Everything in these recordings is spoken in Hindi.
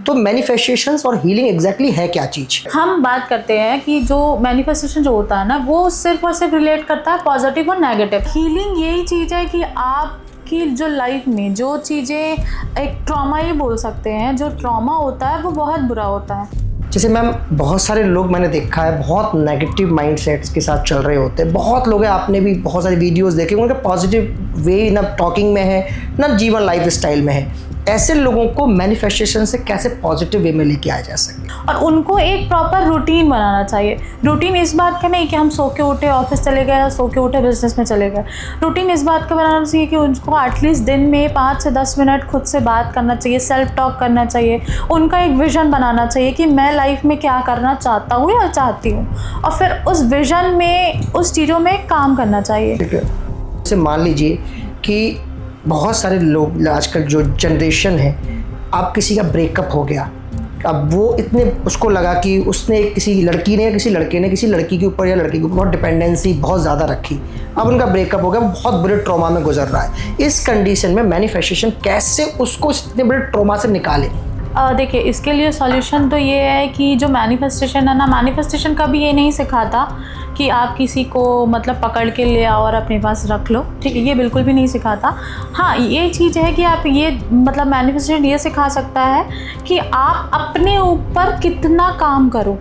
तो मैनिफेस्टेशंस और हीलिंग एग्जैक्टली है क्या चीज़? हम बात करते हैं कि जो मैनिफेस्टेशन जो होता है ना, वो सिर्फ और सिर्फ रिलेट करता है पॉजिटिव और नेगेटिव। हीलिंग यही चीज़ है कि आपकी जो लाइफ में जो चीज़ें, एक ट्रॉमा ही बोल सकते हैं, जो ट्रॉमा होता है वो बहुत बुरा होता है। जैसे मैम बहुत सारे लोग मैंने देखा है बहुत नेगेटिव माइंडसेट्स के साथ चल रहे होते हैं। बहुत लोग हैं, आपने भी बहुत सारी वीडियोस देखे, उनका पॉजिटिव वे ना टॉकिंग में है ना जीवन लाइफ स्टाइल में है। ऐसे लोगों को मैनिफेस्टेशन से कैसे पॉजिटिव वे में लेके आया जा सके? और उनको एक प्रॉपर रूटीन बनाना चाहिए। रूटीन इस बात का नहीं कि हम सो के उठे ऑफिस चले गए या सो के उठे बिजनेस में चले गए। रूटीन इस बात का बनाना चाहिए कि उनको एटलीस्ट दिन में 5 से 10 मिनट खुद से बात करना चाहिए, सेल्फ टॉक करना चाहिए। उनका एक विज़न बनाना चाहिए कि मैं लाइफ में क्या करना चाहता हूँ या चाहती हूँ, और फिर उस विज़न में, उस चीज़ों में काम करना चाहिए। ठीक है। जैसे मान लीजिए कि बहुत सारे लोग, आजकल जो जनरेशन है, अब किसी का ब्रेकअप हो गया, अब वो इतने उसको लगा कि उसने किसी लड़की ने या किसी लड़के ने किसी लड़की के ऊपर या लड़के के ऊपर बहुत डिपेंडेंसी बहुत ज़्यादा रखी। अब उनका ब्रेकअप हो गया, बहुत बुरे ट्रॉमा में गुजर रहा है। इस कंडीशन में मैनिफेस्टेशन कैसे उसको इतने बड़े ट्रॉमा से निकाले? देखिए, इसके लिए सॉल्यूशन तो ये है कि जो मैनिफेस्टेशन है ना, मैनिफेस्टेशन कभी ये नहीं सिखाता कि आप किसी को मतलब पकड़ के ले आओ और अपने पास रख लो, ठीक है, ये बिल्कुल भी नहीं सिखाता। हाँ, ये चीज़ है कि आप ये मतलब मैनिफेस्टेशन ये सिखा सकता है कि आप अपने ऊपर कितना काम करो।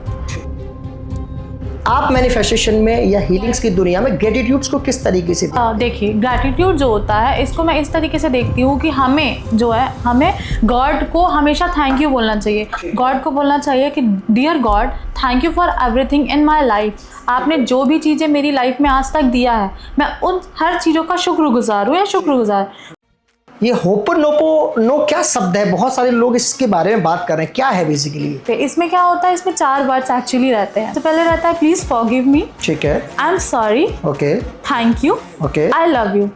आप मैनिफेस्टेशन में या हीलिंग्स की दुनिया में ग्रेटिट्यूड्स को किस तरीके से देखिए, ग्रैटिट्यूड जो होता है, इसको मैं इस तरीके से देखती हूँ कि हमें जो है, हमें गॉड को हमेशा थैंक यू बोलना चाहिए। गॉड को बोलना चाहिए कि dear God, thank you for everything in my life. आपने जो भी चीज़ें मेरी लाइफ में आज तक दिया है, मैं उन हर चीज़ों का शुक्रगुजार हूँ या शुक्रगुजार। ये होपोनोपोनो क्या शब्द है? बहुत सारे लोग इसके बारे में बात कर रहे हैं, क्या है बेसिकली? इसमें क्या होता है, इसमें 4 वर्ड्स एक्चुअली रहते हैं। तो पहले रहता है प्लीज फॉरगिव मी, ठीक है, आई am sorry, okay, thank you, okay, I love you.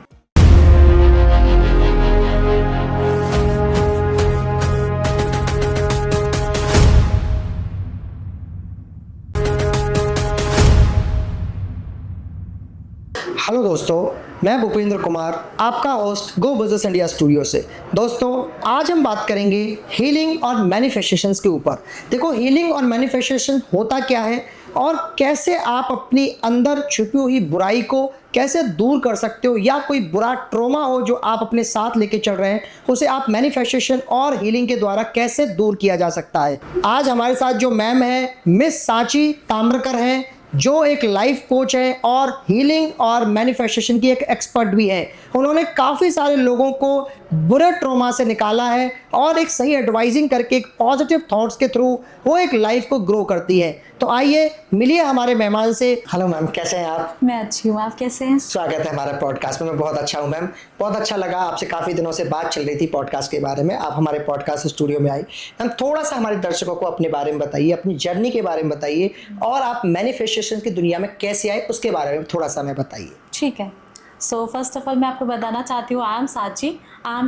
Hello दोस्तों, मैं भूपेंद्र कुमार, आपका होस्ट गो बिजनेस इंडिया स्टूडियो से। दोस्तों, आज हम बात करेंगे हीलिंग और मैनिफेस्टेशंस के ऊपर। देखो, हीलिंग और मैनिफेस्टेशन होता क्या है और कैसे आप अपनी अंदर छुपी हुई बुराई को कैसे दूर कर सकते हो, या कोई बुरा ट्रॉमा हो जो आप अपने साथ लेके चल रहे हैं, उसे आप मैनिफेस्टेशन और हीलिंग के द्वारा कैसे दूर किया जा सकता है। आज हमारे साथ जो मैम है, मिस सांची ताम्रकर हैं, जो एक लाइफ कोच है और हीलिंग और मैनिफेस्टेशन की एक एक्सपर्ट भी है। उन्होंने काफ़ी सारे लोगों को बुरे ट्रॉमा से निकाला है और एक सही एडवाइजिंग करके एक पॉजिटिव थॉट्स के थ्रू वो एक लाइफ को ग्रो करती है। तो आइए मिलिए हमारे मेहमान से। हेलो मैम, कैसे हैं आप? मैं अच्छी हूँ, आप कैसे हैं? स्वागत है हमारे पॉडकास्ट में। मैं बहुत अच्छा हूँ मैम, बहुत अच्छा लगा। आपसे काफ़ी दिनों से बात चल रही थी पॉडकास्ट के बारे में, आप हमारे पॉडकास्ट स्टूडियो में आई। मैम, थोड़ा सा हमारे दर्शकों को अपने बारे में बताइए, अपनी जर्नी के बारे में बताइए, और आप मैनिफेस्टेशन की दुनिया में कैसे आए उसके बारे में थोड़ा सा हमें बताइए। ठीक है। सो फर्स्ट ऑफ ऑल मैं आपको बताना चाहती हूँ, I am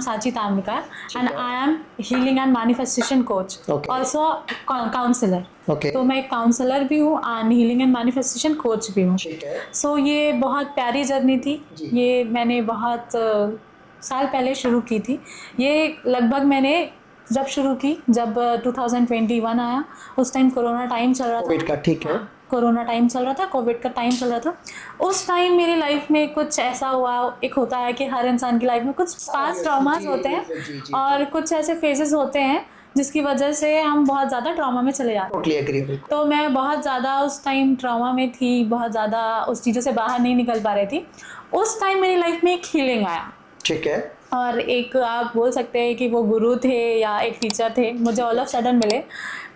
Sanchi Tamrakar and I am healing and manifestation coach, also counsellor. तो मैं एक काउंसलर भी हूँ and healing and manifestation coach भी हूँ। सो ये बहुत प्यारी जर्नी थी। ये मैंने बहुत साल पहले शुरू की थी। ये लगभग मैंने जब शुरू की, जब 2021 आया, उस टाइम कोरोना टाइम चल रहा था। कोविड का, ठीक है, कोरोना टाइम चल रहा था, कोविड का टाइम चल रहा था। उस टाइम मेरी लाइफ में कुछ ऐसा हुआ, एक होता है कि हर इंसान की लाइफ में कुछ पास्ट ट्रॉमास होते हैं और कुछ ऐसे फेजेस होते हैं जिसकी वजह से हम बहुत ज़्यादा ट्रॉमा में चले जाते हैं। तो मैं बहुत ज़्यादा उस टाइम ट्रॉमा में थी, बहुत ज़्यादा उस चीज़ों से बाहर नहीं निकल पा रही थी। उस टाइम मेरी लाइफ में एक हीलिंग आया, ठीक है, और एक आप बोल सकते हैं कि वो गुरु थे या एक टीचर थे, मुझे ऑल ऑफ सडन मिले।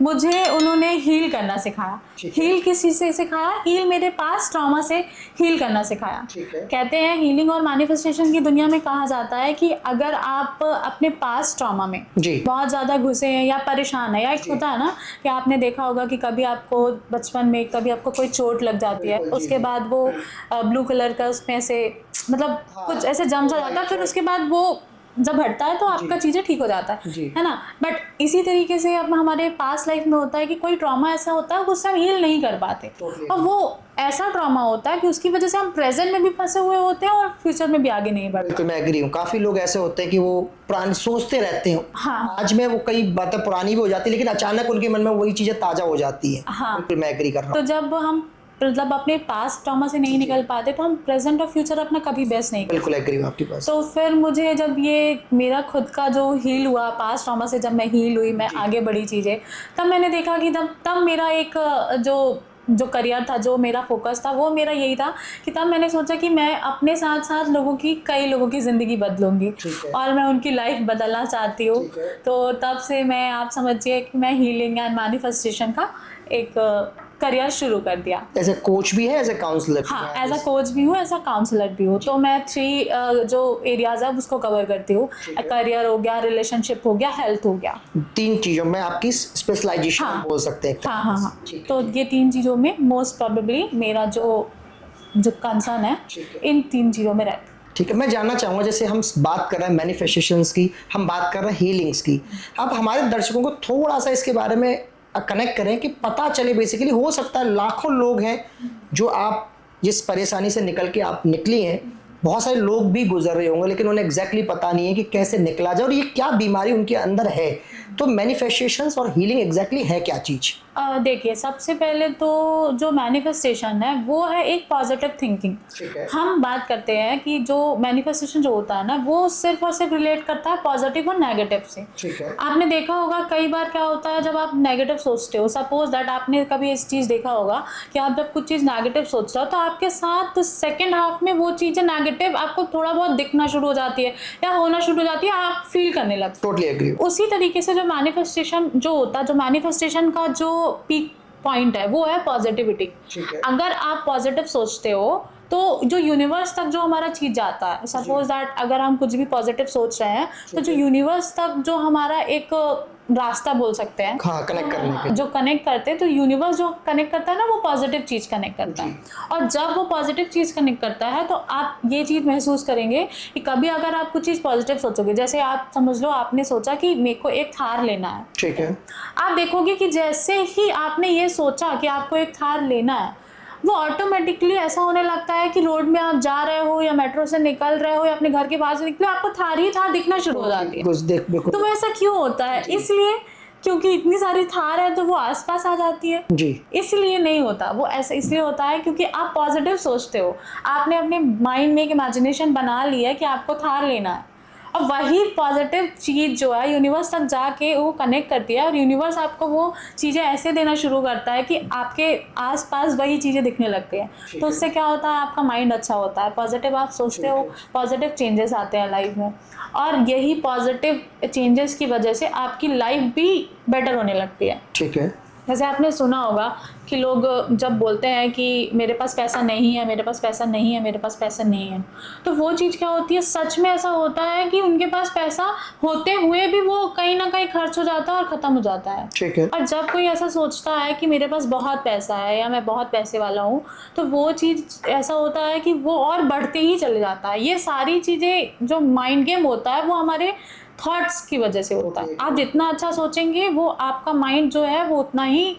मुझे उन्होंने हील करना सिखाया। हील किस चीज़ से सिखाया? हील मेरे पास ट्रॉमा से हील करना सिखाया। कहते हैं हीलिंग और मैनिफेस्टेशन की दुनिया में कहा जाता है कि अगर आप अपने पास ट्रॉमा में बहुत ज़्यादा घुसे हैं या परेशान है, या एक होता है ना कि आपने देखा होगा कि कभी आपको बचपन में कभी आपको कोई चोट लग जाती है, उसके बाद वो ब्लू कलर का उसमें से मतलब कुछ ऐसे जम सा जाता है, फिर उसके बाद वो जब हटता है तो आपका चीज़ें ठीक हो जाता है ना। बट इसी तरीके से अब हमारे पास्ट लाइफ में होता है कि कोई ट्रॉमा ऐसा होता है उससे हम हील नहीं कर पाते, और वो ऐसा ट्रॉमा होता है कि उसकी वजह से हम प्रेजेंट में भी फंसे हुए होते हैं और फ्यूचर में भी आगे नहीं बढ़ पाते। मैं एग्री हूँ, काफी लोग ऐसे होते हैं कि वो पुरानी सोचते रहते हैं, हाँ, आज में वो कई बातें पुरानी भी हो जाती है लेकिन अचानक उनके मन में वही चीजें ताजा हो जाती है। हाँ, मैं एग्री कर रहा हूँ। तो जब हम मतलब अपने पास्ट ट्रॉमा से नहीं निकल पाते तो हम प्रेजेंट और फ्यूचर अपना कभी बेस्ट नहीं। बिल्कुल एग्री हूँ आपकी बात। तो फिर मुझे जब ये मेरा खुद का जो हील हुआ पास्ट ट्रॉमा से, जब मैं हील हुई, मैं आगे बढ़ी चीज़ें, तब मैंने देखा कि तब मेरा एक जो करियर था, जो मेरा फोकस था, वो मेरा यही था कि तब मैंने सोचा कि मैं अपने साथ साथ कई लोगों की ज़िंदगी बदलूंगी और मैं उनकी लाइफ बदलना चाहती हूँ। तो तब से मैं, आप समझिए कि मैं हीलिंग एंड मैनिफेस्टेशन का एक करियर शुरू कर दिया। एज ए कोच भी है, एज ए काउंसलर? हाँ, एज अ कोच भी हूँ, एज अ काउंसलर भी हूँ। तो मैं 3 जो एरियाज है उसको कवर करती हूँ। करियर हो गया, रिलेशनशिप हो गया, हेल्थ हो गया। 3 चीजों में आपकी स्पेशलाइजेशन बोल सकते हैं। हाँ। तो ये 3 चीज़ों में मोस्ट प्रोबेबली मेरा जो कंसर्न है इन 3 चीज़ों में रहता है। ठीक है, मैं जानना चाहूँगा, जैसे हम बात कर रहे हैं मैनिफेस्टेशंस की, हम बात कर रहे हैं हीलिंग्स की, अब हमारे दर्शकों को थोड़ा सा इसके बारे में कनेक्ट करें कि पता चले। बेसिकली हो सकता है लाखों लोग हैं जो आप जिस परेशानी से निकल के आप निकली हैं, बहुत सारे लोग भी गुजर रहे होंगे लेकिन उन्हें एग्जैक्टली पता नहीं है कि कैसे निकला जाए और ये क्या बीमारी उनके अंदर है। तो मैनिफेस्टेशंस और हीलिंग एग्जैक्टली है क्या चीज़? देखिए, सबसे पहले तो जो मैनिफेस्टेशन है वो है एक पॉजिटिव थिंकिंग। हम बात करते हैं कि जो मैनिफेस्टेशन जो होता है ना, वो सिर्फ और सिर्फ रिलेट करता है पॉजिटिव और नेगेटिव से। आपने देखा होगा कई बार क्या होता है, जब आप नेगेटिव सोचते हो, सपोज दैट आपने कभी इस चीज़ देखा होगा कि आप जब कुछ चीज़ नेगेटिव सोच रहे हो तो आपके साथ सेकेंड हाफ में वो चीज़ें नेगेटिव आपको थोड़ा बहुत दिखना शुरू हो जाती है या होना शुरू हो जाती है, आप फील करने लगते हो। Totally agree. उसी तरीके से जो मैनिफेस्टेशन जो होता है, जो मैनिफेस्टेशन का जो पीक पॉइंट है वो है पॉजिटिविटी। अगर आप पॉजिटिव सोचते हो तो जो यूनिवर्स तक जो हमारा चीज जाता है, सपोज दैट अगर हम कुछ भी पॉजिटिव सोच रहे हैं तो जो यूनिवर्स तक जो हमारा एक रास्ता बोल सकते हैं, हाँ, कनेक्ट करने के, जो कनेक्ट करते हैं, तो यूनिवर्स जो कनेक्ट करता है ना, वो पॉजिटिव चीज कनेक्ट करता है। और जब वो पॉजिटिव चीज कनेक्ट करता है तो आप ये चीज महसूस करेंगे कि कभी अगर आप कुछ चीज पॉजिटिव सोचोगे, जैसे आप समझ लो आपने सोचा कि मेरे को एक थार लेना है, ठीक है, आप देखोगे कि जैसे ही आपने ये सोचा कि आपको एक थार लेना है, वो ऑटोमेटिकली ऐसा होने लगता है कि रोड में आप जा रहे हो या मेट्रो से निकल रहे हो या अपने घर के बाहर से निकले, आपको थार ही थार दिखना शुरू हो जाती है। तो वो ऐसा क्यों होता है? इसलिए क्योंकि इतनी सारी थार है तो वो आसपास आ जाती है जी। इसलिए नहीं होता वो ऐसा, इसलिए होता है क्योंकि आप पॉजिटिव सोचते हो, आपने अपने माइंड में एक इमेजिनेशन बना लिया है कि आपको थार लेना है, और वही पॉजिटिव चीज़ जो है यूनिवर्स तक जाके वो कनेक्ट करती है और यूनिवर्स आपको वो चीज़ें ऐसे देना शुरू करता है कि आपके आसपास वही चीज़ें दिखने लगती हैं। तो उससे क्या होता है, आपका माइंड अच्छा होता है, पॉजिटिव आप सोचते हो, पॉजिटिव चेंजेस आते हैं लाइफ में, और यही पॉजिटिव चेंजेस की वजह से आपकी लाइफ भी बेटर होने लगती है। ठीक है, जैसे आपने सुना होगा कि लोग जब बोलते हैं कि मेरे पास पैसा नहीं है, मेरे पास पैसा नहीं है, मेरे पास पैसा नहीं है, तो वो चीज़ क्या होती है, सच में ऐसा होता है कि उनके पास पैसा होते हुए भी वो कहीं ना कहीं खर्च हो जाता है और ख़त्म हो जाता है। ठीक है। और जब कोई ऐसा सोचता है कि मेरे पास बहुत पैसा है या मैं बहुत पैसे वाला हूँ, तो वो चीज़ ऐसा होता है कि वो और बढ़ते ही चले जाता है। ये सारी चीज़ें जो माइंड गेम होता है वो हमारे थॉट्स की वजह से होता है। आप जितना अच्छा सोचेंगे वो आपका माइंड जो है वो उतना ही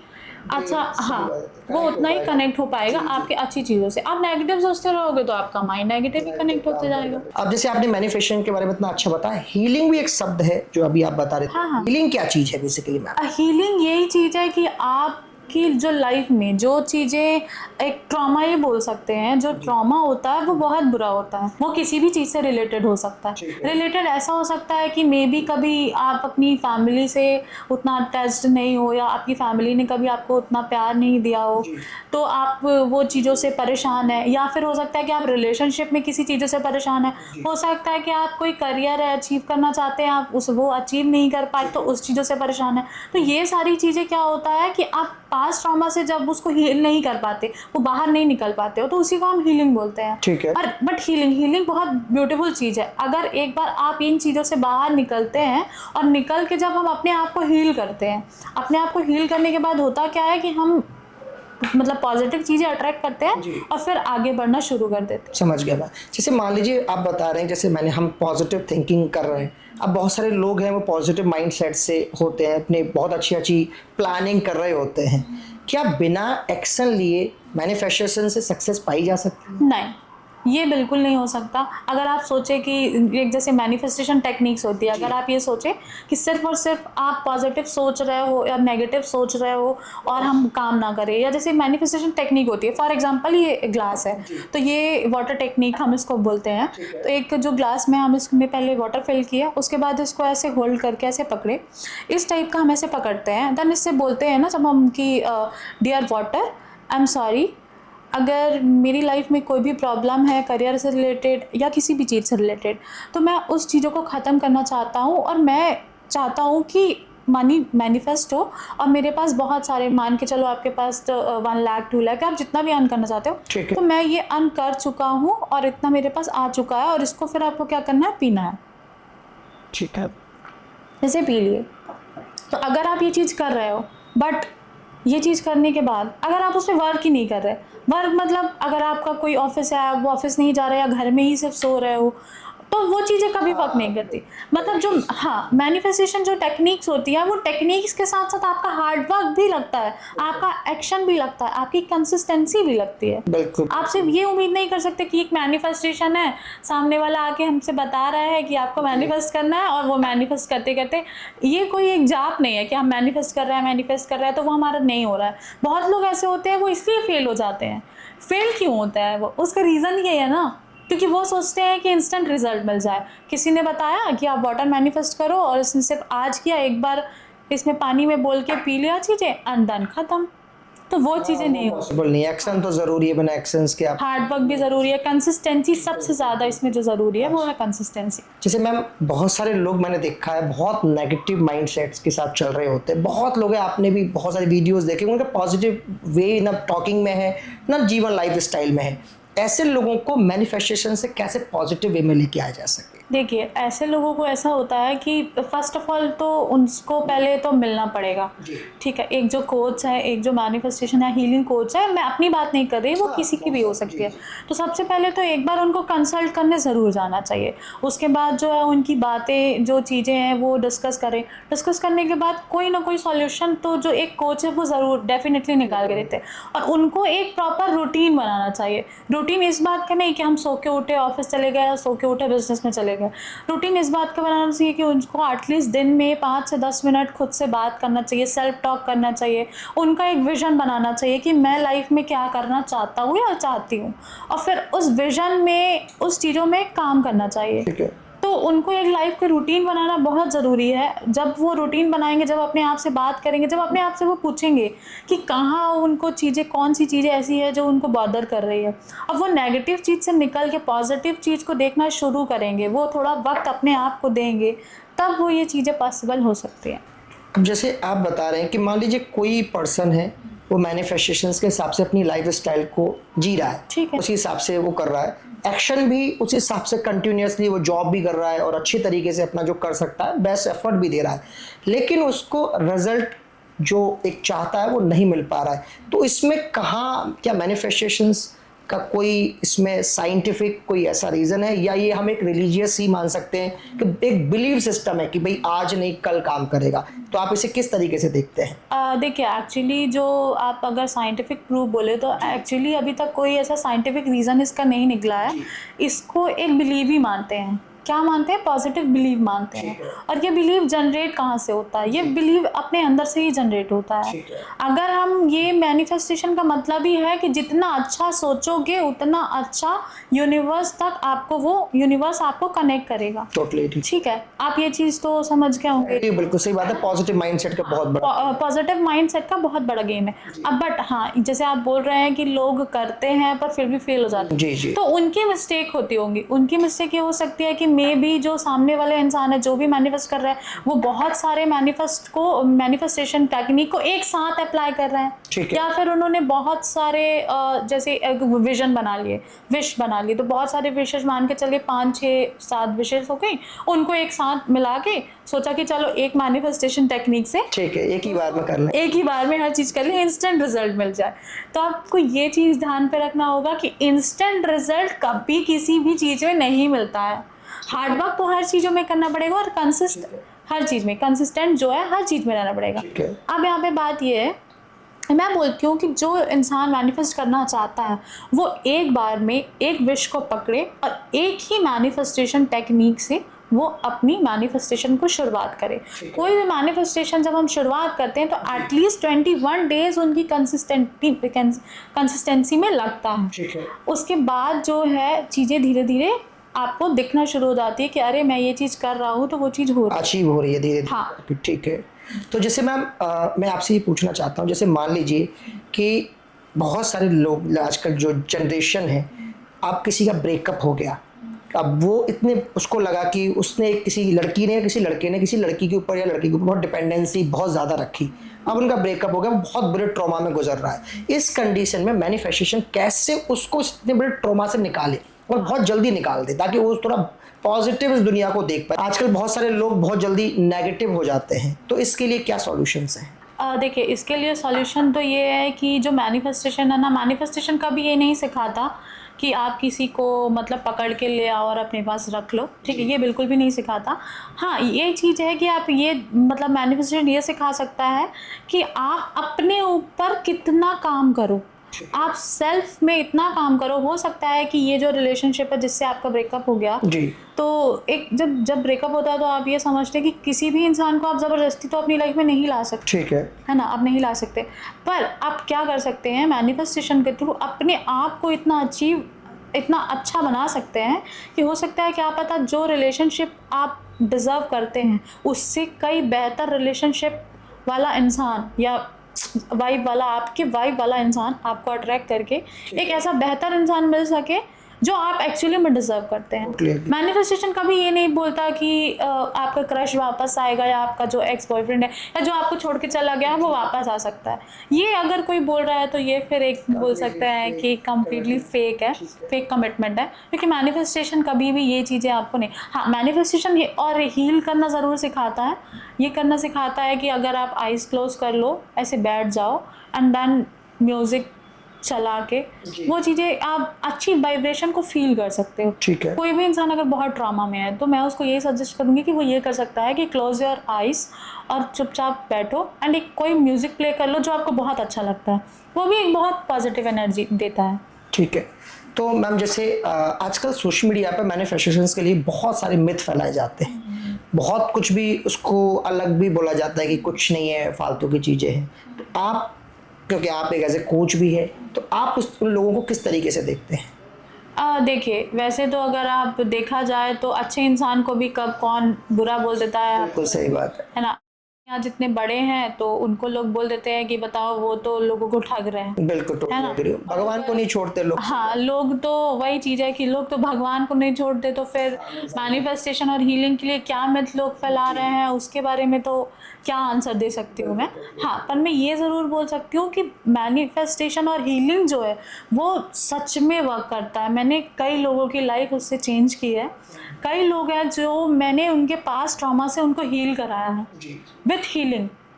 अच्छा, हाँ, वो उतना ही कनेक्ट हो पाएगा आपके अच्छी चीज़ों से। आप नेगेटिव सोचते रहोगे तो आपका माइंड नेगेटिव ही कनेक्ट होते जाएगा। अब जैसे आपने मैनिफेस्टेशन के बारे में इतना अच्छा बताया, हीलिंग भी एक शब्द है जो अभी आप बता रहे थे। हाँ। हीलिंग क्या चीज़ है बेसिकली मैम? हीलिंग यही चीज़ है कि आप कि जो लाइफ में जो चीज़ें, एक ट्रॉमा ही बोल सकते हैं, जो ट्रॉमा होता है वो बहुत बुरा होता है, वो किसी भी चीज़ से रिलेटेड हो सकता है। रिलेटेड ऐसा हो सकता है कि मे बी कभी आप अपनी फैमिली से उतना अटैच्ड नहीं हो या आपकी फैमिली ने कभी आपको उतना प्यार नहीं दिया हो, तो आप वो चीज़ों से परेशान है, या फिर हो सकता है कि आप रिलेशनशिप में किसी चीज़ों से परेशान है, हो सकता है कि आप कोई करियर अचीव करना चाहते हैं, आप वो अचीव नहीं कर पाए तो उस चीज़ों से परेशान है। तो ये सारी चीज़ें क्या होता है कि आप पास्ट ट्रॉमा से जब उसको हील नहीं कर पाते, वो बाहर नहीं निकल पाते हो, तो उसी को हम हीलिंग बोलते हैं। ठीक है। बट हीलिंग बहुत ब्यूटीफुल चीज़ है। अगर एक बार आप इन चीज़ों से बाहर निकलते हैं और निकल के जब हम अपने आप को हील करते हैं, अपने आप को हील करने के बाद होता क्या है कि हम मतलब पॉजिटिव चीज़ें अट्रैक्ट करते हैं और फिर आगे बढ़ना शुरू कर देते हैं। समझ गया मैं। जैसे मान लीजिए आप बता रहे हैं, जैसे हम पॉजिटिव थिंकिंग कर रहे हैं, अब बहुत सारे लोग हैं वो पॉजिटिव माइंडसेट से होते हैं, अपने बहुत अच्छी अच्छी प्लानिंग कर रहे होते हैं, क्या बिना एक्शन लिए मैनिफेस्टेशन से सक्सेस पाई जा सकती है? नहीं, ये बिल्कुल नहीं हो सकता। अगर आप सोचें कि एक जैसे मैनिफेस्टेशन टेक्निक्स होती है, अगर आप ये सोचें कि सिर्फ और सिर्फ आप पॉजिटिव सोच रहे हो या नेगेटिव सोच रहे हो और हम काम ना करें, या जैसे मैनिफेस्टेशन टेक्निक होती है, फॉर एग्जांपल ये ग्लास है तो ये वाटर टेक्निक हम इसको बोलते हैं। तो एक जो ग्लास में हम इसमें पहले वाटर फिल किया, उसके बाद इसको ऐसे होल्ड करके ऐसे पकड़े, इस टाइप का हम ऐसे पकड़ते हैं, देन इससे बोलते हैं ना जब हम कि dear water I am sorry, अगर मेरी लाइफ में कोई भी प्रॉब्लम है करियर से रिलेटेड या किसी भी चीज़ से रिलेटेड, तो मैं उस चीज़ों को ख़त्म करना चाहता हूँ और मैं चाहता हूँ कि मनी मैनिफेस्ट हो और मेरे पास बहुत सारे, मान के चलो आपके पास तो 1 लाख 2 लाख, आप जितना भी अर्न करना चाहते हो, तो मैं ये अर्न कर चुका हूँ और इतना मेरे पास आ चुका है और इसको फिर आपको क्या करना है, पीना है। ठीक है, जैसे पी लिए। तो अगर आप ये चीज़ कर रहे हो, बट ये चीज़ करने के बाद अगर आप उस पर वर्क ही नहीं कर रहे, वर्क मतलब अगर आपका कोई ऑफिस है, आप वो ऑफिस नहीं जा रहे या घर में ही सिर्फ सो रहे हो, तो वो चीज़ें कभी वर्क नहीं करती। मतलब जो मैनिफेस्टेशन जो टेक्निक्स होती है, वो टेक्निक्स के साथ साथ आपका हार्ड वर्क भी लगता है, आपका एक्शन भी लगता है, आपकी कंसिस्टेंसी भी लगती है। बिल्कुल। आप सिर्फ ये उम्मीद नहीं कर सकते कि एक मैनिफेस्टेशन है, सामने वाला आके हमसे बता रहा है कि आपको मैनिफेस्ट करना है और वो मैनिफेस्ट करते करते, ये कोई एक जाप नहीं है कि हम मैनिफेस्ट कर रहे हैं तो वो हमारा नहीं हो रहा है। बहुत लोग ऐसे होते हैं वो इसलिए फेल हो जाते हैं। फेल क्यों होता है वो, उसका रीज़न ये है ना, क्योंकि वो सोचते हैं कि इंस्टेंट रिजल्ट मिल जाए। किसी ने बताया कि आप वाटर मैनिफेस्ट करो और इसने सिर्फ आज किया, एक बार इसमें पानी में बोल के पी लिया चीज़ें, अनडन खत्म। तो वो चीज़ें नहीं हो, पॉसिबल नहीं। एक्शन तो ज़रूरी है, बिना एक्शंस के आप, हार्ड वर्क भी ज़रूरी है, कंसिस्टेंसी सबसे ज़्यादा इसमें जो ज़रूरी है वो है कंसिस्टेंसी। जैसे मैम बहुत सारे लोग मैंने देखा है बहुत नेगेटिव माइंडसेट्स के साथ चल रहे होते हैं। बहुत लोग हैं, आपने भी बहुत सारी वीडियोस देखे, उनका पॉजिटिव वे ना टॉकिंग में है ना जीवन लाइफ स्टाइल में है। ऐसे लोगों को मैनिफेस्टेशन से कैसे पॉजिटिव वे में लेके आया जा सके? देखिए, ऐसे लोगों को ऐसा होता है कि फर्स्ट ऑफ ऑल तो उनको पहले तो मिलना पड़ेगा। ठीक है, एक जो कोच है, एक जो मैनिफेस्टेशन है, हीलिंग कोच है, मैं अपनी बात नहीं कर रही, वो किसी की भी हो सकती है। तो सबसे पहले तो एक बार उनको कंसल्ट करने ज़रूर जाना चाहिए। उसके बाद जो है उनकी बातें, जो चीज़ें हैं वो डिस्कस करें। डिस्कस करने के बाद कोई ना कोई सॉल्यूशन तो जो एक कोच है वो ज़रूर डेफिनेटली निकाल के देते हैं। और उनको एक प्रॉपर रूटीन बनाना चाहिए। रूटीन इस बात का नहीं कि हम सो के उठे ऑफिस चले गए या सो के उठे बिजनेस में चले गए। रूटीन इस बात का बनाना चाहिए कि उनको एटलीस्ट दिन में 5 से 10 मिनट खुद से बात करना चाहिए, सेल्फ टॉक करना चाहिए। उनका एक विजन बनाना चाहिए कि मैं लाइफ में क्या करना चाहता हूँ या चाहती हूँ, और फिर उस विजन में, उस चीज़ों में काम करना चाहिए। तो उनको एक लाइफ का रूटीन बनाना बहुत ज़रूरी है। जब वो रूटीन बनाएंगे, जब अपने आप से बात करेंगे, जब अपने आप से वो पूछेंगे कि कहाँ उनको चीज़ें, कौन सी चीज़ें ऐसी है जो उनको बॉदर कर रही है, अब वो नेगेटिव चीज़ से निकल के पॉजिटिव चीज़ को देखना शुरू करेंगे, वो थोड़ा वक्त अपने आप को देंगे, तब वो ये चीज़ें पॉसिबल हो सकती हैं। अब जैसे आप बता रहे हैं कि मान लीजिए कोई पर्सन है, वो मैनिफेस्टेशंस के हिसाब से अपनी लाइफ स्टाइल को जी रहा है, ठीक है, उसी हिसाब से वो कर रहा है, एक्शन भी उस हिसाब से कंटिन्यूसली वो जॉब भी कर रहा है और अच्छी तरीके से अपना जो कर सकता है बेस्ट एफर्ट भी दे रहा है, लेकिन उसको रिजल्ट जो एक चाहता है वो नहीं मिल पा रहा है। तो इसमें कहाँ, क्या मैनिफेस्टेशंस का कोई इसमें साइंटिफिक कोई ऐसा रीज़न है, या ये हम एक रिलीजियस ही मान सकते हैं कि एक बिलीव सिस्टम है कि भाई आज नहीं कल काम करेगा? तो आप इसे किस तरीके से देखते हैं? देखिए, एक्चुअली जो आप अगर साइंटिफिक प्रूफ बोले तो एक्चुअली अभी तक कोई ऐसा साइंटिफिक रीज़न इसका नहीं निकला है। इसको एक बिलीव ही मानते हैं। क्या मानते हैं? पॉजिटिव बिलीव मानते हैं। और ये बिलीव जनरेट कहाँ से होता है? ये बिलीव अपने अंदर से ही जनरेट होता है। अगर हम, ये मैनिफेस्टेशन का मतलब ही है कि जितना अच्छा सोचोगे उतना अच्छा यूनिवर्स तक आपको, वो यूनिवर्स आपको कनेक्ट करेगा। टोटली ठीक है, आप ये चीज़ तो समझ गए होंगे। बिल्कुल सही बात है, पॉजिटिव माइंडसेट का बहुत बड़ा, पॉजिटिव माइंडसेट का बहुत बड़ा गेम है। अब बट हाँ, जैसे आप बोल रहे हैं कि लोग करते हैं पर फिर भी फेल हो जाते हैं, जी जी, तो उनकी मिस्टेक होती होंगी। उनकी मिस्टेक ये हो सकती है कि मे बी जो सामने वाले इंसान है जो भी मैनिफेस्ट कर रहा है वो बहुत सारे मैनिफेस्टेशन टेक्निक को एक साथ अप्लाई कर रहे हैं, या फिर उन्होंने बहुत सारे जैसे विजन बना लिए, विश बना लिए, तो बहुत सारे विशेष मान के चलिए 5 6 7 विशेष हो गई, उनको एक साथ मिला के सोचा कि चलो एक मैनिफेस्टेशन टेक्निक से ठीक है एक ही बार में कर लें, एक ही बार में हर चीज़ कर ले, इंस्टेंट रिजल्ट मिल जाए। तो आपको ये चीज़ ध्यान पे रखना होगा कि इंस्टेंट रिजल्ट कभी किसी भी चीज़ में नहीं मिलता है। हार्ड वर्क तो हर चीज़ों में करना पड़ेगा और हर चीज़ में कंसिस्टेंट जो है हर चीज़ में रहना पड़ेगा। अब यहाँ पे बात ये है, मैं बोलती हूँ कि जो इंसान मैनिफेस्ट करना चाहता है वो एक बार में एक विश को पकड़े और एक ही मैनिफेस्टेशन टेक्निक से वो अपनी मैनिफेस्टेशन को शुरुआत करे। कोई भी मैनिफेस्टेशन जब हम शुरुआत करते हैं तो एटलीस्ट 21 डेज उनकी कंसिस्टेंसी में लगता है। उसके बाद जो है चीज़ें धीरे धीरे आपको दिखना शुरू हो जाती है कि अरे मैं ये चीज़ कर रहा हूँ तो वो चीज़ हो रही है, अचीव हो रही है धीरे धीरे। हाँ ठीक है। तो जैसे मैम मैं आपसे ये पूछना चाहता हूँ, जैसे मान लीजिए कि बहुत सारे लोग आजकल जो जनरेशन है, आप किसी का ब्रेकअप हो गया, अब वो इतने उसको लगा कि उसने किसी लड़की ने किसी लड़के ने किसी लड़की के ऊपर या लड़की के ऊपर बहुत डिपेंडेंसी बहुत ज़्यादा रखी, अब उनका ब्रेकअप हो गया, वो बहुत बुरे ट्रॉमा में गुजर रहा है। इस कंडीशन में मैनिफेस्टेशन कैसे उसको इतने बड़े ट्रॉमा से निकाले और बहुत जल्दी निकाल दे ताकि वो थोड़ा पॉजिटिव इस दुनिया को देख पाए। आजकल बहुत सारे लोग बहुत जल्दी नेगेटिव हो जाते हैं, तो इसके लिए क्या सॉल्यूशंस हैं? देखिए इसके लिए सॉल्यूशन तो ये है कि जो मैनिफेस्टेशन है ना, मैनिफेस्टेशन कभी ये नहीं सिखाता कि आप किसी को मतलब पकड़ के ले आओ और अपने पास रख लो, ठीक है, ये बिल्कुल भी नहीं सिखाता। हाँ ये चीज़ है कि आप ये मतलब मैनिफेस्टेशन ये सिखा सकता है कि आप अपने ऊपर कितना काम करो, आप सेल्फ में इतना काम करो। हो सकता है कि ये जो रिलेशनशिप है जिससे आपका ब्रेकअप हो गया जी, तो एक जब ब्रेकअप होता है तो आप ये समझते हैं कि किसी भी इंसान को आप ज़बरदस्ती तो अपनी लाइफ में नहीं ला सकते, ठीक है ना, आप नहीं ला सकते। पर आप क्या कर सकते हैं, मैनिफेस्टेशन के थ्रू अपने आप को इतना अच्छा बना सकते हैं कि हो सकता है कि आप पता जो रिलेशनशिप आप डिज़र्व करते हैं उससे कई बेहतर रिलेशनशिप वाला इंसान या आपके वाइब वाला इंसान आपको अट्रैक्ट करके एक ऐसा बेहतर इंसान मिल सके जो आप एक्चुअली में डिजर्व करते हैं। मैनिफेस्टेशन कभी ये नहीं बोलता कि आपका क्रश वापस आएगा या आपका जो एक्स बॉयफ्रेंड है या जो आपको छोड़ के चला गया है वो वापस आ सकता है। ये अगर कोई बोल रहा है तो ये फिर एक बोल सकते हैं कि कम्प्लीटली फेक है, फेक कमिटमेंट है, क्योंकि मैनिफेस्टेशन कभी भी ये चीज़ें आपको नहीं। हाँ मैनिफेस्टेशन ये और हील करना ज़रूर सिखाता है, ये करना सिखाता है कि अगर आप आइज़ क्लोज कर लो, ऐसे बैठ जाओ एंड देन म्यूज़िक चला के वो चीज़ें आप अच्छी वाइब्रेशन को फील कर सकते हो। ठीक है। कोई भी इंसान अगर बहुत ट्रॉमा में है तो मैं उसको यही सजेस्ट करूँगी कि वो ये कर सकता है कि क्लोज योर आइज़ और चुपचाप बैठो एंड एक कोई म्यूज़िक प्ले कर लो जो आपको बहुत अच्छा लगता है, वो भी एक बहुत पॉजिटिव एनर्जी देता है। ठीक है। तो मैम जैसे आजकल सोशल मीडिया पर मैनिफेस्टेशंस के लिए बहुत सारे मिथ फैलाए जाते हैं, बहुत कुछ भी उसको अलग भी बोला जाता है कि कुछ नहीं है, फालतू की चीज़ें हैं। तो आप क्योंकि आप एक ऐसे कोच भी है तो आप उन लोगों को किस तरीके से देखते हैं? देखिए वैसे तो अगर आप देखा जाए तो अच्छे इंसान को भी कब कौन बुरा बोल देता है, बिल्कुल सही बात है ना। यहाँ जितने बड़े हैं तो उनको लोग बोल देते हैं कि बताओ वो तो लोगों को ठग रहे हैं, बिल्कुल भगवान को नहीं छोड़ते लोग। हाँ लोग तो वही चीज़ है कि लोग तो भगवान को नहीं छोड़ते, तो फिर मैनिफेस्टेशन और हीलिंग के लिए क्या मिथ लोग फैला रहे हैं उसके बारे में तो क्या आंसर दे सकती हूँ मैं। हाँ पर मैं ये ज़रूर बोल सकती हूँ कि मैनिफेस्टेशन और हीलिंग जो है वो सच में वर्क करता है। मैंने कई लोगों की लाइफ उससे चेंज की है, कई लोग हैं जो मैंने उनके पास ट्रॉमा से उनको हील कराया है विथ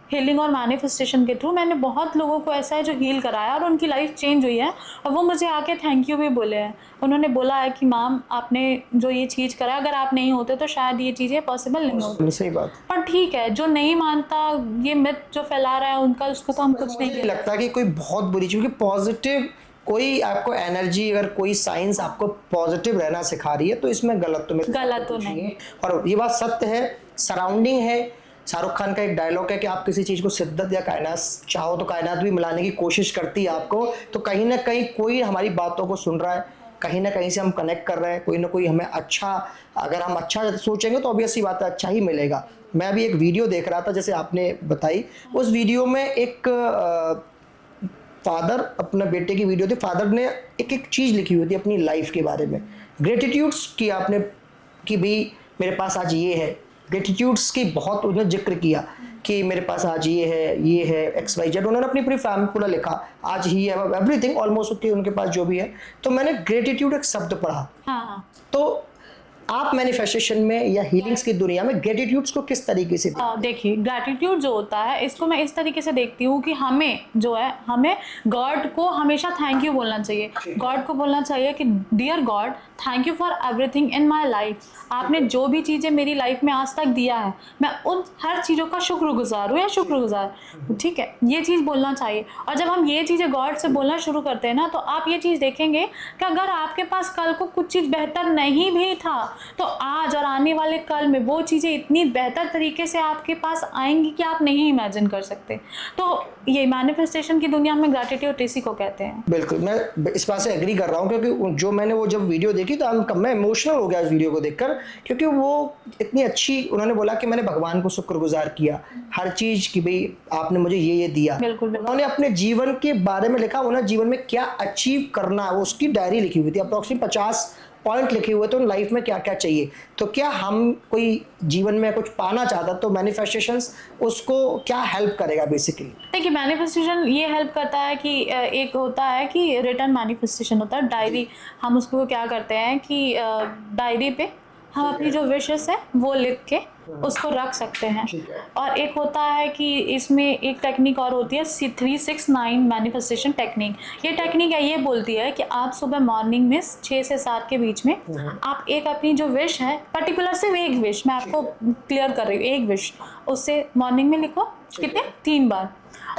हीलिंग और मैनिफेस्टेशन के थ्रू। मैंने बहुत लोगों को ऐसा है जो हील कराया और उनकी लाइफ चेंज हुई है और वो मुझे आके थैंक यू भी बोले हैं। उन्होंने बोला है कि मैम आपने जो ये चीज़ करा, अगर आप नहीं होते तो शायद ये चीज़ें पॉसिबल नहीं होती। सही बात। पर ठीक है, जो नहीं मानता ये मिथ जो फैला रहा है उनका, उसको तो हम कुछ नहीं लगता कि कोई बहुत बुरी चीज़, क्योंकि पॉजिटिव कोई आपको एनर्जी, अगर कोई साइंस आपको पॉजिटिव रहना सिखा रही है तो इसमें गलत तो नहीं है। और ये बात सत्य है। सराउंडिंग है, शाहरुख खान का एक डायलॉग है कि आप किसी चीज़ को शिद्दत या कायनात चाहो तो कायनात भी मिलाने की कोशिश करती है आपको, तो कहीं ना कहीं कोई हमारी बातों को सुन रहा है, कहीं ना कहीं से हम कनेक्ट कर रहे हैं, कोई ना कोई हमें अच्छा, अगर हम अच्छा सोचेंगे तो ऑब्वियस सी बात है अच्छा ही मिलेगा। मैं अभी एक वीडियो देख रहा था जैसे आपने बताई, उस वीडियो में एक फादर अपने बेटे की वीडियो थी, फादर ने एक चीज़ लिखी हुई थी अपनी लाइफ के बारे में, ग्रेटिट्यूड्स की आपने कि भाई मेरे पास आज ये है, ग्रेटिट्यूड्स की बहुत उन्होंने जिक्र किया कि मेरे पास आज ये है एक्स वाई जेड, उन्होंने अपनी पूरी फैमिली पूरा लिखा, आज ही है एवरीथिंग ऑलमोस्ट उनके पास जो भी है। तो मैंने ग्रेटिट्यूड एक शब्द पढ़ा। हाँ। तो आप मैनिफेस्टेशन में या हीलिंग्स की दुनिया में ग्रेटिट्यूड्स को किस तरीके से देखिए, ग्रैटिट्यूड जो होता है इसको मैं इस तरीके से देखती हूँ कि हमें गॉड को हमेशा थैंक यू बोलना चाहिए। गॉड को बोलना चाहिए कि dear God, thank you for everything in my life. आपने जो भी चीज़ें मेरी लाइफ में आज तक दिया है, मैं उन हर चीज़ों का शुक्रगुजार हूँ या शुक्रगुजार, ठीक है, ये चीज़ बोलना चाहिए। और जब हम ये चीज़ें गॉड से बोलना शुरू करते हैं ना, तो आप ये चीज़ देखेंगे कि अगर आपके पास कल को कुछ चीज़ बेहतर नहीं भी था, तो आज और आने वाले कल में वो चीज़ें इतनी बेहतर तरीके से आपके पास आएंगी कि आप नहीं इमेजिन कर सकते। तो ये मैनिफेस्टेशन की दुनिया में ग्रैटिट्यूड इसी को कहते हैं। बिल्कुल, मैं इस बात से एग्री कर रहा हूँ, क्योंकि जो मैंने वो जब वीडियो देखी तो मैं इमोशनल हो गया इस वीडियो को देखकर, क्योंकि वो इतनी अच्छी, उन्होंने बोला कि मैंने भगवान को शुक्रगुजार किया हर चीज़ की, भाई आपने मुझे ये दिया। बिल्कुल। उन्होंने अपने जीवन के बारे में लिखा, उन्होंने जीवन में क्या अचीव करना है उसकी डायरी लिखी हुई थी, अप्रोक्सीमेट 50 पॉइंट लिखे हुए थे, लाइफ में क्या क्या चाहिए। तो क्या हम कोई जीवन में कुछ पाना चाहता तो मैनिफेस्टेशंस उसको क्या हेल्प करेगा बेसिकली? देखिए, मैनिफेस्टेशन ये हेल्प करता है कि एक होता है कि रिटर्न मैनिफेस्टेशन होता है, डायरी। हम उसको क्या करते हैं कि डायरी पे हम अपनी जो विशेस है वो लिख के उसको रख सकते हैं। और एक होता है कि इसमें एक टेक्निक और होती है 369 मैनिफेस्टेशन टेक्निक। ये टेक्निक है, ये बोलती है कि आप सुबह मॉर्निंग में 6 से 7 के बीच में आप एक अपनी जो विश है, पर्टिकुलर सिर्फ एक विश, मैं आपको क्लियर कर रही हूँ, एक विश उससे मॉर्निंग में लिखो, कितने 3 बार,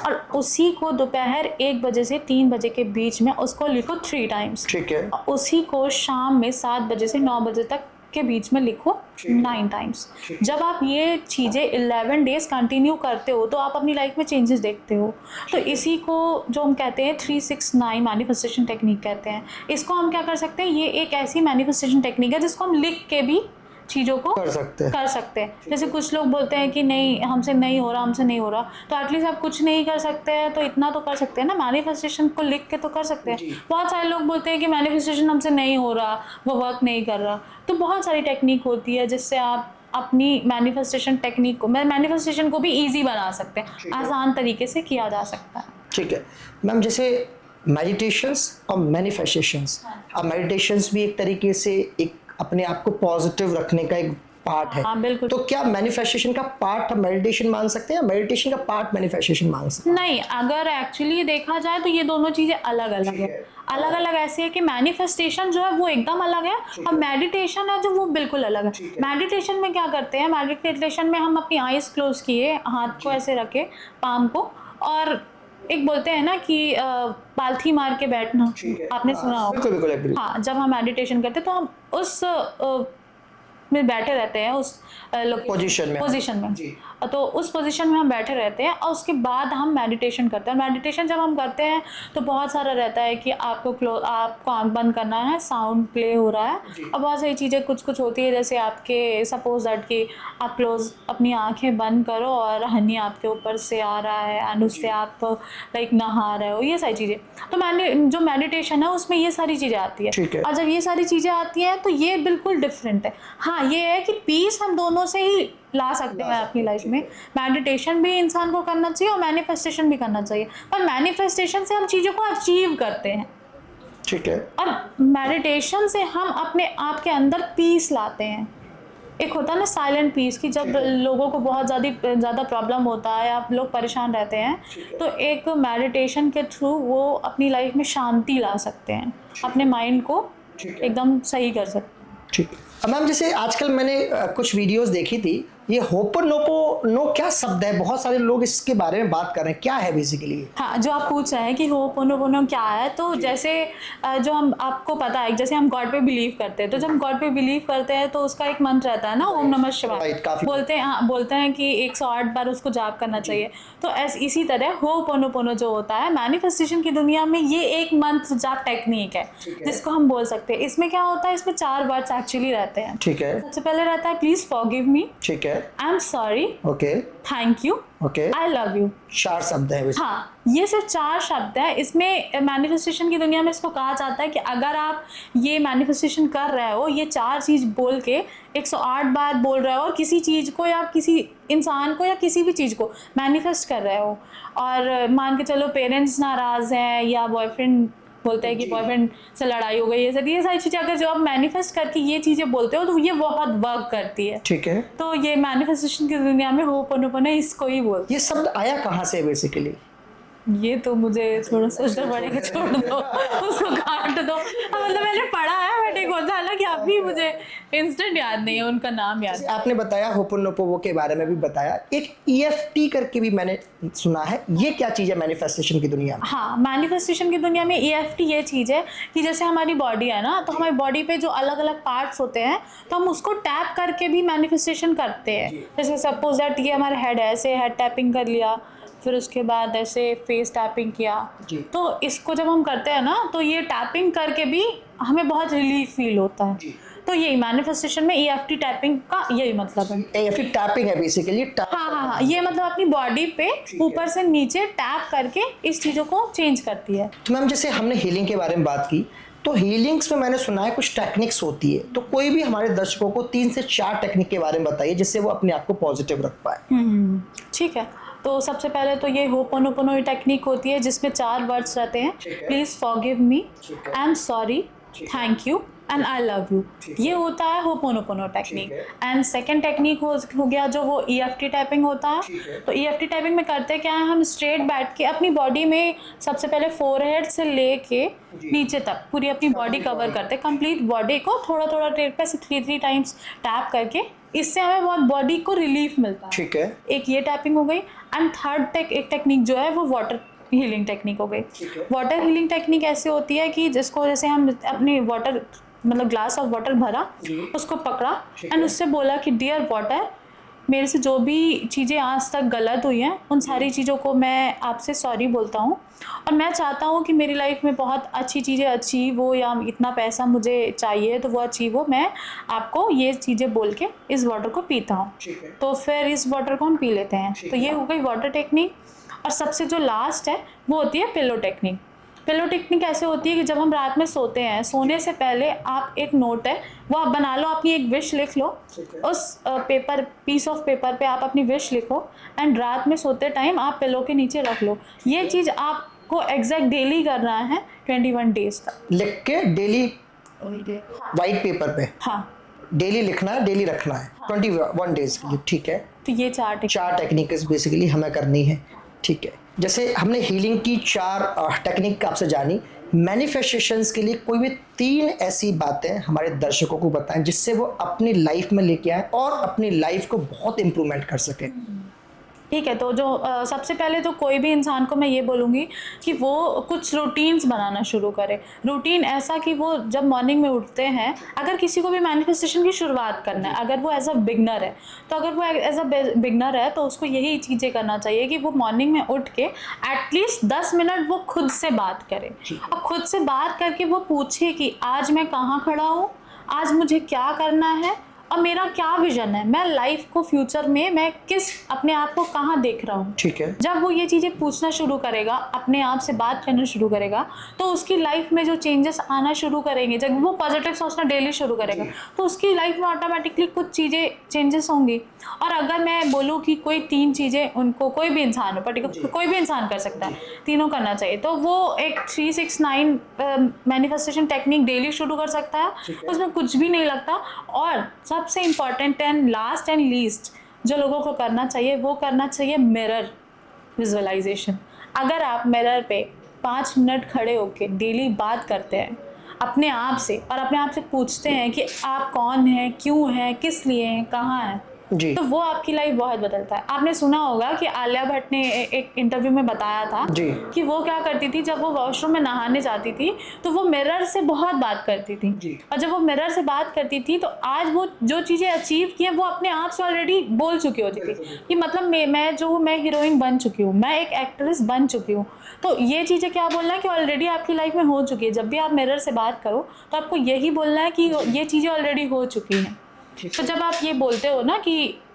और उसी को दोपहर 1 बजे से 3 बजे के बीच में उसको लिखो 3 टाइम्स। ठीक है। उसी को शाम में 7 बजे से 9 बजे तक के बीच में लिखो 9 टाइम्स। जब आप ये चीज़ें 11 डेज कंटिन्यू करते हो तो आप अपनी लाइफ में चेंजेस देखते हो। तो इसी को जो हम कहते हैं 369 मैनिफेस्टेशन टेक्निक कहते हैं। इसको हम क्या कर सकते हैं, ये एक ऐसी मैनिफेस्टेशन टेक्निक है जिसको हम लिख के भी चीज़ों को कर सकते हैं। जैसे कुछ लोग बोलते हैं कि नहीं, हमसे नहीं हो रहा, तो एटलीस्ट आप कुछ नहीं कर सकते हैं तो इतना तो कर सकते हैं ना, मैनिफेस्टेशन को लिख के तो कर सकते हैं। बहुत सारे लोग बोलते हैं कि मैनिफेस्टेशन हमसे नहीं हो रहा, वो वर्क नहीं कर रहा। तो बहुत सारी टेक्निक होती है जिससे आप अपनी मैनिफेस्टेशन टेक्निक को, मैनिफेस्टेशन को भी ईजी बना सकते हैं, आसान तरीके से किया जा सकता है। ठीक है मैम, जैसे मेडिटेशंस और मैनिफेस्टेशंस, अब मेडिटेशंस भी एक तरीके से एक अपने आप को पॉजिटिव रखने का एक पार्ट है। हाँ, बिल्कुल। तो क्या मैनिफेस्टेशन का पार्ट हम मेडिटेशन मान सकते हैं या मेडिटेशन का पार्ट मैनिफेस्टेशन मान सकते हैं? नहीं, अगर एक्चुअली देखा जाए तो ये दोनों चीज़ें अलग अलग है। अलग अलग ऐसे है कि मैनिफेस्टेशन जो है वो एकदम अलग है और मेडिटेशन है जो वो बिल्कुल अलग है। मेडिटेशन में क्या करते हैं, मेडिटेशन में हम अपनी आईज क्लोज किए, हाथ को ऐसे रखे, पाम को, और एक बोलते हैं ना कि पालथी मार के बैठना, आपने सुना होगा। बिल्कुल। हाँ, जब हम मेडिटेशन करते हैं तो हम उस में बैठे रहते हैं, उस पोजीशन में तो उस पोजीशन में हम बैठे रहते हैं और उसके बाद हम मेडिटेशन करते हैं। मेडिटेशन जब हम करते हैं तो बहुत सारा रहता है कि आपको आंख बंद करना है, साउंड प्ले हो रहा है, और बहुत सारी चीज़ें कुछ होती है, जैसे आपके सपोज दैट कि आप अपनी आंखें बंद करो और हनी आपके ऊपर से आ रहा है एंड उससे आप लाइक नहा रहे हो, ये सारी चीज़ें। तो जो मेडिटेशन है उसमें ये सारी चीज़ें आती है। और जब ये सारी चीज़ें आती हैं तो ये बिल्कुल डिफरेंट है। हाँ, ये है कि पीस हम दोनों से ही ला सकते हैं अपनी लाइफ में। मेडिटेशन भी इंसान को करना चाहिए और मैनिफेस्टेशन भी करना चाहिए, पर मैनिफेस्टेशन से हम चीज़ों को अचीव करते हैं, ठीक है, और मेडिटेशन से हम अपने आप के अंदर पीस लाते हैं। एक होता है ना साइलेंट पीस, कि जब लोगों को बहुत ज़्यादा प्रॉब्लम होता है या लोग परेशान रहते हैं, तो एक मेडिटेशन के थ्रू वो अपनी लाइफ में शांति ला सकते हैं, अपने माइंड को एकदम सही कर सकते हैं। ठीक। मैम, जैसे आजकल मैंने कुछ वीडियोस देखी थी, ये होपोनोपोनो क्या शब्द है, बहुत सारे लोग इसके बारे में बात कर रहे हैं, क्या है बेसिकली? हाँ, जो आप पूछ रहे हैं कि होपोनोपोनो क्या है, तो जैसे जो आपको पता है, जैसे हम गॉड पे बिलीव करते हैं, तो जब हम गॉड पे बिलीव करते हैं तो उसका एक मंत्र रहता है ना, ओम नमः शिवाय, बोलते हैं कि 108 बार उसको जाप करना चाहिए। तो इसी तरह होपोनोपोनो जो होता है मैनिफेस्टेशन की दुनिया में, ये एक मंत्र जाप टेक्निक है जिसको हम बोल सकते हैं। इसमें क्या होता है, इसमें 4 वर्ड्स एक्चुअली रहते हैं। ठीक है। सबसे पहले रहता है प्लीज फॉरगिव मी। ठीक है। आई am sorry, okay, thank you, okay, I love you. 4 शब्द है वैसे। हाँ, ये सिर्फ 4 शब्द है। इसमें मैनिफेस्टेशन की दुनिया में इसको कहा जाता है कि अगर आप ये मैनिफेस्टेशन कर रहे हो, ये 4 चीज़ बोल के 108 बार बोल रहे हो, और किसी चीज़ को या किसी इंसान को या किसी भी चीज़ को मैनिफेस्ट कर रहे हो, और मान के चलो पेरेंट्स नाराज़ हैं या बॉयफ्रेंड बोलते हैं कि बॉयफ्रेंड से लड़ाई हो गई, ये सारी चीज़ें अगर जो आप मैनिफेस्ट करके ये चीज़ें बोलते हो तो ये बहुत वर्क करती है। ठीक है, तो ये मैनिफेस्टेशन की दुनिया में होपोनोपोनो इसको ही बोलते ये शब्द आया कहाँ से बेसिकली? हैं। ये तो मुझे थोड़ा सोचना पड़ेगा, छोड़ दो उसको, काट दो। मतलब मैंने पढ़ा है, बट एक होता है ना कि अभी मुझे इंस्टेंट याद नहीं है उनका नाम याद है। आपने बताया होपोनोपोनो के बारे में भी बताया, एक EFT करके भी मैंने सुना है, ये क्या चीज़ है मैनिफेस्टेशन की दुनिया में? हाँ, मैनिफेस्टेशन की दुनिया में EFT ये चीज़ है कि जैसे हमारी बॉडी है ना, तो हमारी बॉडी पे जो अलग अलग पार्ट्स होते हैं तो हम उसको टैप करके भी मैनिफेस्टेशन करते हैं। जैसे सपोज दैट ये हमारा हेड है, ऐसे हेड टैपिंग कर लिया, फिर उसके बाद ऐसे फेस टैपिंग किया। तो इसको जब हम करते हैं ना, तो ये टैपिंग करके भी हमें बहुत रिलीफ फील होता है। तो यही मैनिफेस्टेशन में EFT टैपिंग का यही मतलब है। EFT टैपिंग है बेसिकली। हाँ, ये मतलब अपनी बॉडी पे ऊपर से नीचे टैप करके इस चीज़ों को चेंज करती है। तो मैम जैसे हमने हीलिंग के बारे में बात की, तो हीलिंग्स में मैंने सुना है कुछ टेक्निक्स होती है, तो कोई भी हमारे दर्शकों को 3 से 4 टेक्निक के बारे में बताइए जिससे वो अपने आप को पॉजिटिव रख पाए। ठीक है, तो सबसे पहले तो ये होपोनोपोनो टेक्निक होती है जिसमें 4 वर्ड्स रहते हैं। Please forgive me, I am sorry, thank you and I love you. ये होता है ho'oponopono technique. And second technique हो गया जो वो EFT टाइपिंग होता है। तो EFT टाइपिंग में करते क्या है, हम स्ट्रेट बैठ के अपनी बॉडी में सबसे पहले फोरहेड से लेके नीचे तक पूरी अपनी बॉडी कवर करते हैं, कंप्लीट बॉडी को थोड़ा थोड़ा टेप पे 3 टाइम्स टैप करके। इससे हमें बहुत बॉडी को रिलीफ मिलता है। ठीक है, एक ये टैपिंग हो गई। एंड थर्ड एक टेक्निक जो है वो वाटर हीलिंग टेक्निक हो गई। वाटर हीलिंग टेक्निक ऐसे होती है कि जिसको जैसे हम अपनी वाटर मतलब ग्लास ऑफ वाटर भरा, उसको पकड़ा एंड उससे बोला कि डियर वाटर, मेरे से जो भी चीज़ें आज तक गलत हुई हैं उन सारी चीज़ों को मैं आपसे सॉरी बोलता हूँ, और मैं चाहता हूँ कि मेरी लाइफ में बहुत अच्छी चीज़ें अचीव हो, या इतना पैसा मुझे चाहिए तो वो अचीव हो। मैं आपको ये चीज़ें बोल के इस वाटर को पीता हूँ। तो फिर इस वाटर को हम पी लेते हैं। तो ये हो गई वाटर टेक्निक। और सबसे जो लास्ट है वो होती है पिलो टेक्निक। पिलो टेक्निक ऐसे होती है कि जब हम रात में सोते हैं, सोने से पहले आप एक नोट है वो आप बना लो, अपनी एक विश लिख लो, उस पीस ऑफ पेपर पे आप अपनी विश लिखो एंड रात में सोते टाइम आप पिलो के नीचे रख लो। ये चीज़ आपको एग्जैक्ट डेली करना है 21 डेज तक। लिख के डेली वाइट पेपर पे, हाँ, डेली लिखना है, डेली रखना है 21 डेज के लिए। ठीक है, तो ये 4 टेक्निक्स बेसिकली हमें करनी है। ठीक है, जैसे हमने हीलिंग की 4 टेक्निक आपसे जानी, मैनिफेस्टेशंस के लिए कोई भी 3 ऐसी बातें हमारे दर्शकों को बताएं जिससे वो अपनी लाइफ में लेके आए और अपनी लाइफ को बहुत इम्प्रूवमेंट कर सकें। ठीक है, तो जो सबसे पहले तो कोई भी इंसान को मैं ये बोलूँगी कि वो कुछ रूटीन्स बनाना शुरू करे। रूटीन ऐसा कि वो जब मॉर्निंग में उठते हैं, अगर किसी को भी मैनिफेस्टेशन की शुरुआत करना है, अगर वो एज अ बिगनर है, तो अगर वो एज अ बिगनर है तो उसको यही चीज़ें करना चाहिए कि वो मॉर्निंग में उठ के एटलीस्ट 10 मिनट वो खुद से बात करे, और खुद से बात करके वो पूछे कि आज मैं कहाँ खड़ा हूँ, आज मुझे क्या करना है, और मेरा क्या विजन है, मैं लाइफ को फ्यूचर में मैं किस अपने आप को कहाँ देख रहा हूँ। ठीक है, जब वो ये चीज़ें पूछना शुरू करेगा, अपने आप से बात करना शुरू करेगा, तो उसकी लाइफ में जो चेंजेस आना शुरू करेंगे, जब वो पॉजिटिव सोचना डेली शुरू करेगा तो उसकी लाइफ में ऑटोमेटिकली कुछ चीज़ें चेंजेस होंगी। और अगर मैं बोलूँ कि कोई 3 चीज़ें उनको कोई भी इंसान हो, पर्टिकुलर कोई भी इंसान कर सकता है, तीनों करना चाहिए, तो वो एक 369 मैनिफेस्टेशन टेक्निक डेली शुरू कर सकता है। उसमें कुछ भी नहीं लगता। और सबसे important and last and least जो लोगों को करना चाहिए, वो करना चाहिए मिरर विजुअलाइजेशन। अगर आप मिरर पे 5 मिनट खड़े होके डेली बात करते हैं अपने आप से, और अपने आप से पूछते हैं कि आप कौन हैं, क्यों हैं, किस लिए हैं, कहाँ हैं, तो वो आपकी लाइफ बहुत बदलता है। आपने सुना होगा कि आलिया भट्ट ने एक इंटरव्यू में बताया था कि वो क्या करती थी, जब वो वॉशरूम में नहाने जाती थी तो वो मिरर से बहुत बात करती थी, और जब वो मिरर से बात करती थी तो आज वो जो चीज़ें अचीव की हैं वो अपने आप से ऑलरेडी बोल चुकी होती थी कि मतलब मैं हीरोइन बन चुकी हूँ, मैं एक एक्ट्रेस बन चुकी हूँ। तो ये चीज़ें क्या बोलना है कि ऑलरेडी आपकी लाइफ में हो चुकी है। जब भी आप मिरर से बात करो तो आपको यही बोलना है कि ये चीज़ें ऑलरेडी हो चुकी हैं। तो जब आप ये बोलते हो ना कि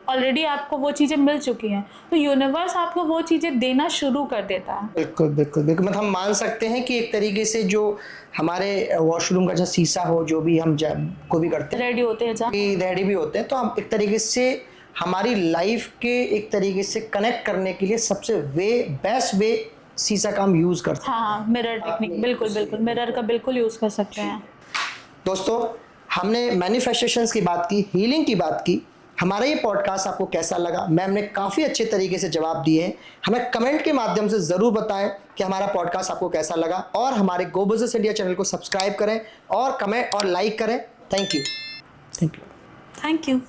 ऑलरेडी आपको वो चीज़ें मिल चुकी हैं, तो यूनिवर्स आपको वो चीज़ें देना शुरू कर देता है। बिल्कुल बिल्कुल बिल्कुल, मतलब हम मान सकते हैं कि एक तरीके से जो हमारे वॉशरूम का जो शीशा हो, जो भी हम को भी करते हैं, रेडी होते हैं जब रेडी भी होते हैं, तो हम एक तरीके से हमारी लाइफ के एक तरीके से कनेक्ट करने के लिए सबसे बेस्ट वे शीशा का हम यूज़ करते हैं। हाँ, मिरर टेक्निक, बिल्कुल बिल्कुल, मिरर का बिल्कुल यूज़ कर सकते हैं। दोस्तों, हमने मैनिफेस्टेशंस की बात की, हीलिंग की बात की। हमारा ये पॉडकास्ट आपको कैसा लगा? मैम ने काफ़ी अच्छे तरीके से जवाब दिए हैं। हमें कमेंट के माध्यम से ज़रूर बताएं कि हमारा पॉडकास्ट आपको कैसा लगा, और हमारे गो बिजनेस इंडिया चैनल को सब्सक्राइब करें और कमेंट और लाइक करें। Thank you. Thank you.